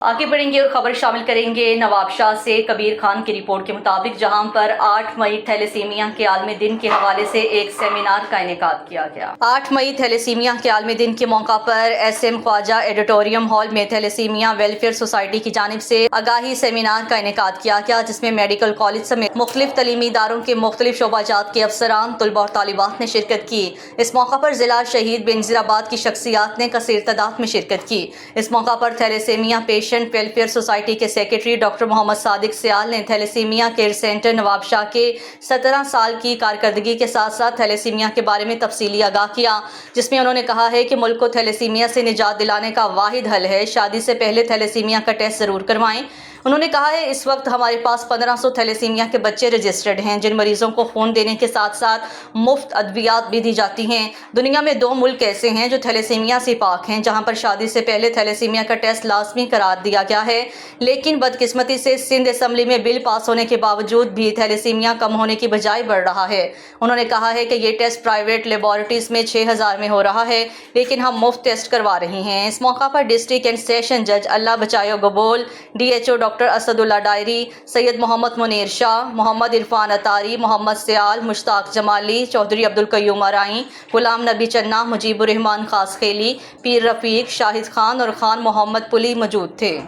आगे बढ़ेंगे और खबर शामिल करेंगे नवाब शाह से। कबीर खान की रिपोर्ट के मुताबिक जहां पर 8 मई थैलेसीमिया के आलमी दिन के हवाले से एक सेमिनार का इनेकाद किया गया। 8 मई थैलेसीमिया के आलमी दिन के मौका पर SM ख्वाजा एडिटोरियम हॉल में थैलेसीमिया वेलफेयर सोसाइटी की जानिब से आगाही सेमिनार का इनेकाद किया गया, जिसमें मेडिकल कॉलेज समेत मुख्तलिफ तलीमी इदारों के मुख्तलिफ शोबाजात के अफसरान, तलबा और तालिबात ने शिरकत की। इस मौका पर जिला शहीद बेनजीराबाद की शख्सियात ने कसीर तादाद में शिरकत की। इस मौका पर थैलेसीमिया पेशेंट वेलफेयर सोसाइटी के सेक्रेटरी डॉक्टर मोहम्मद सादिक सियाल ने thalassaemia care centre Nawab Shah के 17 साल की कारकर्दगी के साथ साथ थैलेसीमिया के बारे में तफसीली आगाह किया, जिसमें उन्होंने कहा है कि मुल्क को थैलेसीमिया से निजात दिलाने का वाहिद हल है शादी से पहले थैलेसीमिया का टेस्ट जरूर करवाएं। उन्होंने कहा है इस वक्त हमारे पास 1500 थैलेसीमिया के बच्चे रजिस्टर्ड हैं, जिन मरीजों को खून देने के साथ साथ मुफ्त अद्वियात भी दी जाती हैं। दुनिया में 2 मुल्क ऐसे हैं जो थैलेसीमिया से पाक हैं, जहां पर शादी से पहले थैलेसीमिया का टेस्ट लाजमी करार दिया गया है, लेकिन बदकिस्मती से सिंध असम्बली में बिल पास होने के बावजूद भी थैलेसीमिया कम होने की बजाय बढ़ रहा है। उन्होंने कहा है कि ये टेस्ट प्राइवेट लेबॉरेटरीज में 6000 में हो रहा है, लेकिन हम मुफ्त टेस्ट करवा रहे हैं। इस मौका पर डिस्ट्रिक्ट एंड सेशन जज अल्लाह बचायो गबोल, DHO डॉक्टर असदुल्ला डायरी, सैयद मोहम्मद मुनीर शाह, मोहम्मद इरफान अतारी, मोहम्मद सियाल, मुश्ताक जमाली, चौधरी अब्दुल कयूम आराई, गुलाम नबी चन्ना, मुजीबुर रहमान खास खेली, पीर रफीक, शाहिद खान और खान मोहम्मद पुली मौजूद थे।